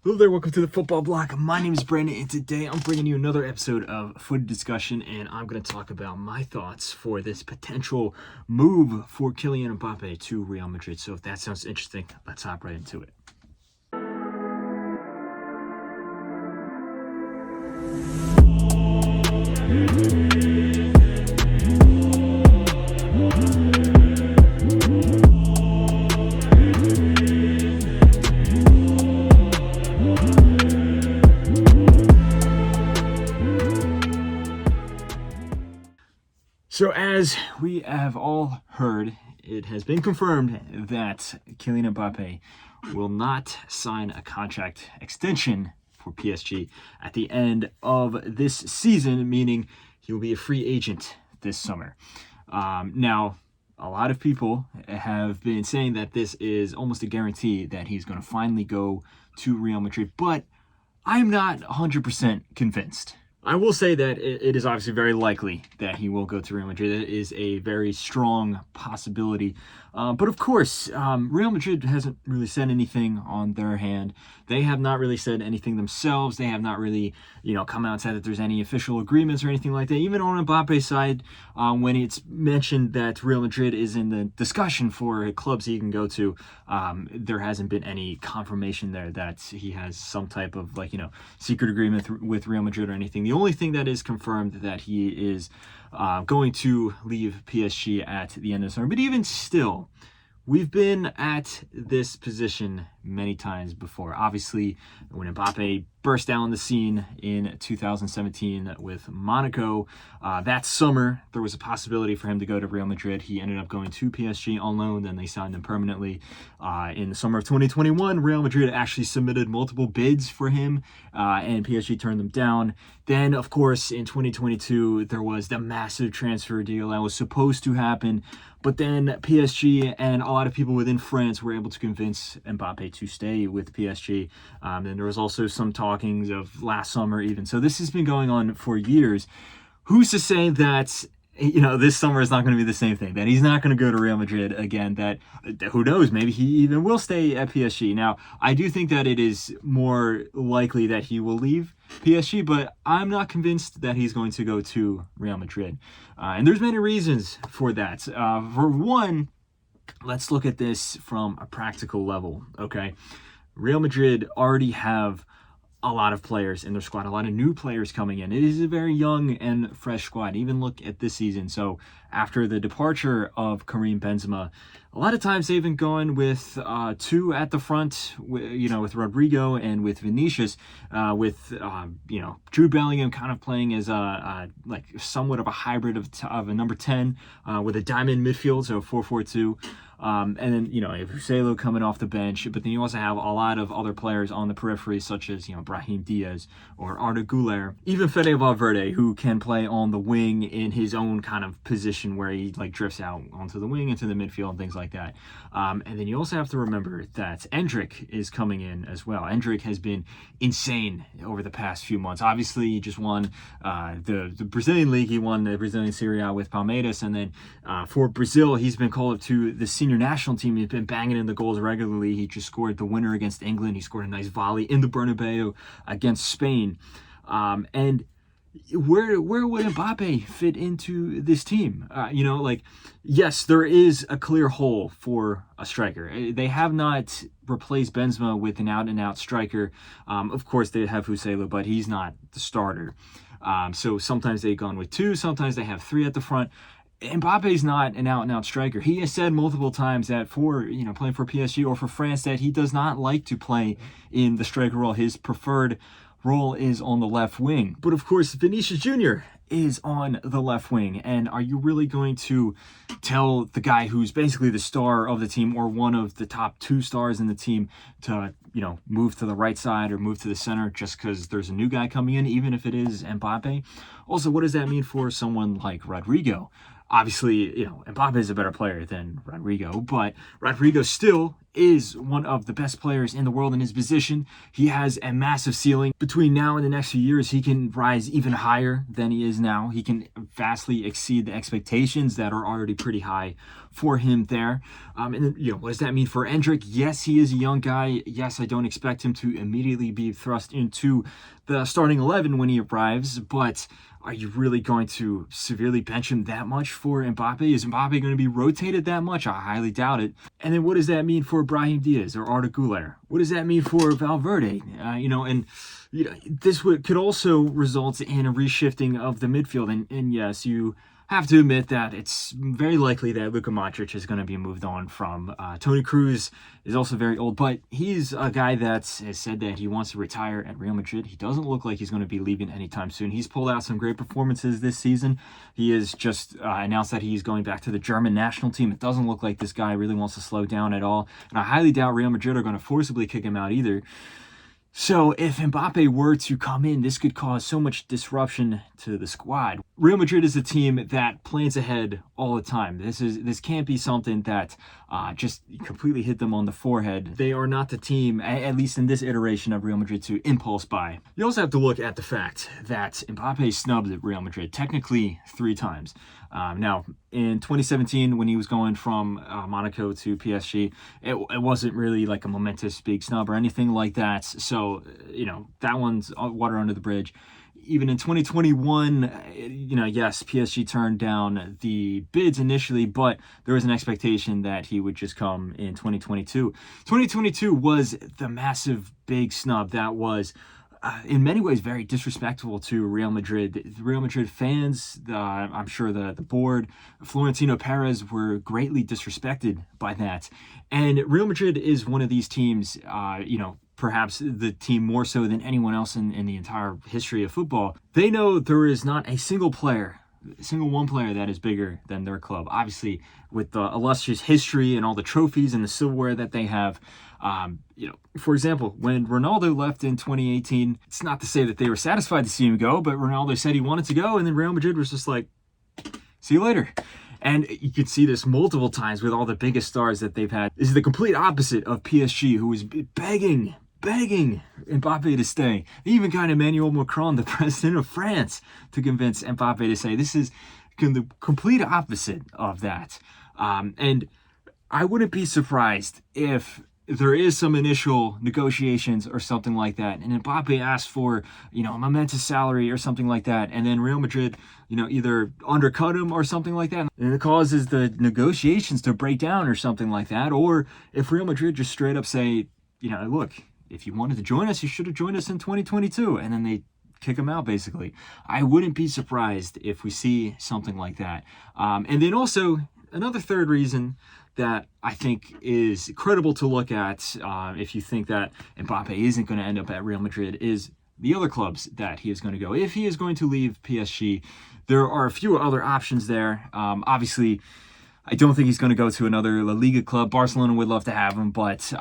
Hello there, welcome to the Football Bloc. My name is Brandon, and today I'm bringing you another episode of Footy Discussion, and I'm going to talk about my thoughts for this potential move for Kylian Mbappe to Real Madrid. So if that sounds interesting, let's hop right into it. So as we have all heard, it has been confirmed that Kylian Mbappe will not sign a contract extension for PSG at the end of this season, meaning he will be a free agent this summer. Now, a lot of people have been saying that this is almost a guarantee that he's going to finally go to Real Madrid, but I'm not 100% convinced. I will say that it is obviously very likely that he will go to Real Madrid. It is a very strong possibility. But of course, Real Madrid hasn't really said anything on their hand. They have not really said anything themselves. They have not really, come out and said that there's any official agreements or anything like that. Even on Mbappe's side, when it's mentioned that Real Madrid is in the discussion for clubs he can go to, there hasn't been any confirmation there that he has some type of secret agreement with Real Madrid or anything. The only thing that is confirmed that he is going to leave PSG at the end of the summer. But even still, we've been at this position many times before. Obviously, when Mbappe burst down the scene in 2017 with Monaco, that summer, there was a possibility for him to go to Real Madrid. He ended up going to PSG on loan, then they signed him permanently. In the summer of 2021, Real Madrid actually submitted multiple bids for him, and PSG turned them down. Then, of course, in 2022, there was the massive transfer deal that was supposed to happen, but then PSG and a lot of people within France were able to convince Mbappe to stay with PSG. And there was also some talkings of last summer even. So this has been going on for years. Who's to say that this summer is not going to be the same thing, that he's not going to go to Real Madrid again, that who knows, maybe he even will stay at PSG. Now, I do think that it is more likely that he will leave PSG, but I'm not convinced that he's going to go to Real Madrid. And there's many reasons for that. For one, let's look at this from a practical level, okay? Real Madrid already have a lot of players in their squad, a lot of new players coming in. It is a very young and fresh squad. Even look at this season. So after the departure of Karim Benzema, a lot of times they've been going with two at the front, with Rodrigo and with Vinicius, with Jude Bellingham kind of playing as somewhat of a hybrid of a number 10 with a diamond midfield, so 4-4-2. And then, you have Joselu coming off the bench, but then you also have a lot of other players on the periphery, such as, Brahim Diaz or Arda Güler, even Fede Valverde, who can play on the wing in his own kind of position where he drifts out onto the wing, into the midfield and things like that. And then you also have to remember that Endrick is coming in as well. Endrick has been insane over the past few months. Obviously, he just won the Brazilian league. He won the Brazilian Serie A with Palmeiras. And then for Brazil, he's been called up to the senior national team. He's been banging in the goals regularly. He just scored the winner against England. He scored a nice volley in the Bernabeu against Spain. And where would Mbappe fit into this team? Yes, there is a clear hole for a striker. They have not replaced Benzema with an out-and-out striker. Of course, they have Joselu, but he's not the starter. So sometimes they've gone with two, sometimes they have three at the front. Mbappe's not an out-and-out striker. He has said multiple times that for playing for PSG or for France that he does not like to play in the striker role. His preferred role is on the left wing. But of course, Vinicius Jr. is on the left wing. And are you really going to tell the guy who's basically the star of the team or one of the top two stars in the team to, move to the right side or move to the center just because there's a new guy coming in, even if it is Mbappe? Also, what does that mean for someone like Rodrigo? Obviously, Mbappe is a better player than Rodrigo, but Rodrigo still is one of the best players in the world in his position. He has a massive ceiling. Between now and the next few years, he can rise even higher than he is now. He can vastly exceed the expectations that are already pretty high for him there. And then, what does that mean for Endrick? Yes, he is a young guy. Yes, I don't expect him to immediately be thrust into the starting 11 when he arrives, but are you really going to severely bench him that much for Mbappe? Is Mbappe going to be rotated that much? I highly doubt it. And then what does that mean for Brahim Diaz or Arda Güler? What does that mean for Valverde? This could also result in a reshifting of the midfield. And yes, you have to admit that it's very likely that Luka Modric is going to be moved on from. Toni Kroos is also very old, but he's a guy that has said that he wants to retire at Real Madrid. He doesn't look like he's going to be leaving anytime soon. He's pulled out some great performances this season. He has just announced that he's going back to the German national team. It doesn't look like this guy really wants to slow down at all, and I highly doubt Real Madrid are going to forcibly kick him out either. So if Mbappe were to come in, this could cause so much disruption to the squad. Real Madrid is a team that plans ahead all the time. This can't be something that just completely hit them on the forehead. They are not the team, at least in this iteration of Real Madrid, to impulse buy. You also have to look at the fact that Mbappe snubbed Real Madrid technically 3 times. Now, in 2017, when he was going from Monaco to PSG, it wasn't really like a momentous big snub or anything like that. So, that one's water under the bridge. Even in 2021, yes, PSG turned down the bids initially, but there was an expectation that he would just come in 2022. 2022 was the massive big snub that was in many ways very disrespectful to Real Madrid. The Real Madrid fans, I'm sure the board, Florentino Perez were greatly disrespected by that. And Real Madrid is one of these teams, perhaps the team more so than anyone else in the entire history of football. They know there is not a single one player that is bigger than their club. Obviously, with the illustrious history and all the trophies and the silverware that they have. For example, when Ronaldo left in 2018, it's not to say that they were satisfied to see him go, but Ronaldo said he wanted to go, and then Real Madrid was just like, see you later. And you could see this multiple times with all the biggest stars that they've had. This is the complete opposite of PSG, who was begging Mbappe to stay. They even got Emmanuel Macron, the president of France, to convince Mbappe to stay. This is the complete opposite of that. And I wouldn't be surprised if there is some initial negotiations or something like that, and Mbappe asked for, a momentous salary or something like that, and then Real Madrid, either undercut him or something like that, and it causes the negotiations to break down or something like that. Or if Real Madrid just straight up say, look, if you wanted to join us, you should have joined us in 2022, and then they kick him out, basically. I wouldn't be surprised if we see something like that. And then also, another third reason that I think is credible to look at if you think that Mbappe isn't going to end up at Real Madrid is the other clubs that he is going to go. If he is going to leave PSG, there are a few other options there. Obviously, I don't think he's going to go to another La Liga club. Barcelona would love to have him, but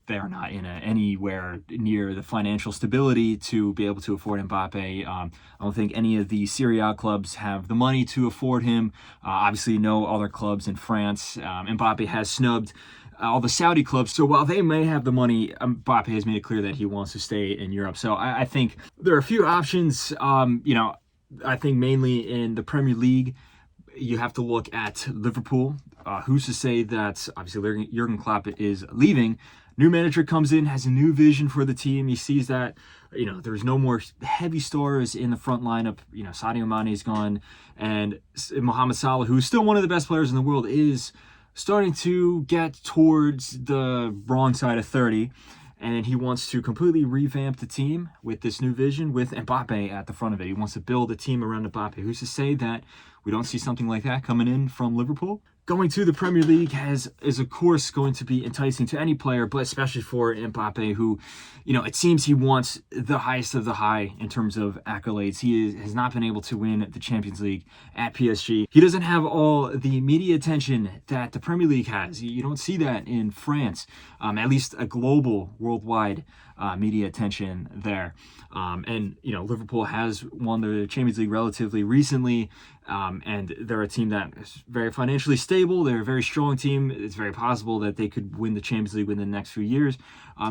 they are not in anywhere near the financial stability to be able to afford Mbappe. I don't think any of the Serie A clubs have the money to afford him. Obviously, no other clubs in France. Mbappe has snubbed all the Saudi clubs. So while they may have the money, Mbappe has made it clear that he wants to stay in Europe. So I think there are a few options. I think mainly in the Premier League, you have to look at Liverpool. Who's to say that obviously Jurgen Klopp is leaving? New manager comes in, has a new vision for the team. He sees that, there's no more heavy stars in the front lineup. Sadio Mane is gone, and Mohamed Salah, who's still one of the best players in the world, is starting to get towards the wrong side of 30. And he wants to completely revamp the team with this new vision with Mbappe at the front of it. He wants to build a team around Mbappe. Who's to say that we don't see something like that coming in from Liverpool? Going to the Premier League is of course going to be enticing to any player, but especially for Mbappe, who, it seems he wants the highest of the high in terms of accolades. He has not been able to win the Champions League at PSG. He doesn't have all the media attention that the Premier League has. You don't see that in France, at least a global, worldwide media attention there. And Liverpool has won the Champions League relatively recently, and they're a team that is very financially stable. stable. They're a very strong team. It's very possible that they could win the Champions League within the next few years.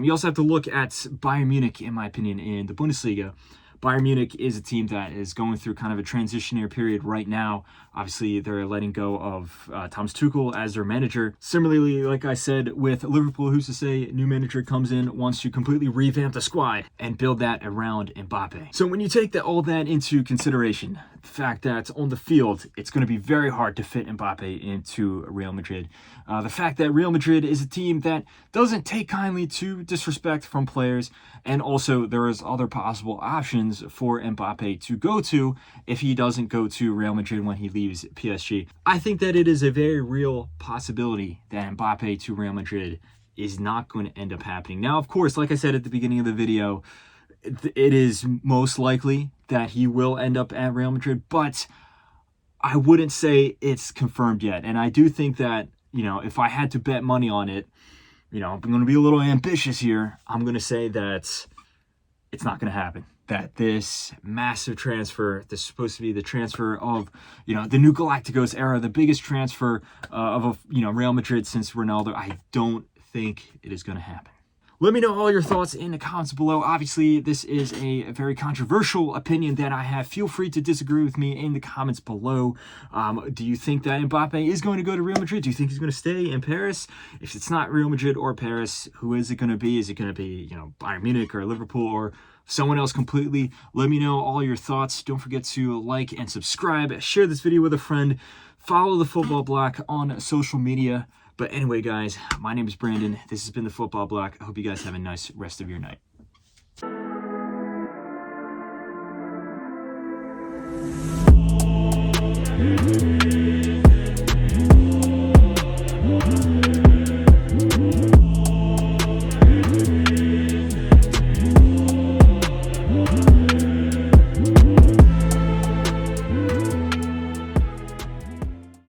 You also have to look at Bayern Munich, in my opinion, in the Bundesliga. Bayern Munich is a team that is going through kind of a transitionary period right now. Obviously, they're letting go of Thomas Tuchel as their manager. Similarly, like I said, with Liverpool, who's to say new manager comes in, wants to completely revamp the squad and build that around Mbappe. So when you take all that into consideration, the fact that on the field, it's going to be very hard to fit Mbappe into Real Madrid. The fact that Real Madrid is a team that doesn't take kindly to disrespect from players, and also there is other possible options for Mbappe to go to if he doesn't go to Real Madrid when he leaves PSG. I think that it is a very real possibility that Mbappe to Real Madrid is not going to end up happening. Now, of course, like I said at the beginning of the video, it is most likely that he will end up at Real Madrid, but I wouldn't say it's confirmed yet. And I do think that, if I had to bet money on it, I'm going to be a little ambitious here. I'm going to say that it's not going to happen. That this massive transfer, this is supposed to be the transfer of, the new Galacticos era, the biggest transfer of Real Madrid since Ronaldo, I don't think it is going to happen. Let me know all your thoughts in the comments below. Obviously, this is a very controversial opinion that I have. Feel free to disagree with me in the comments below. Do you think that Mbappe is going to go to Real Madrid? Do you think he's going to stay in Paris? If it's not Real Madrid or Paris, who is it going to be? Is it going to be, Bayern Munich or Liverpool or someone else completely? Let me know all your thoughts. Don't forget to like and subscribe. Share this video with a friend. Follow the Football Bloc on social media. But anyway, guys, my name is Brandon. This has been the Football Bloc. I hope you guys have a nice rest of your night.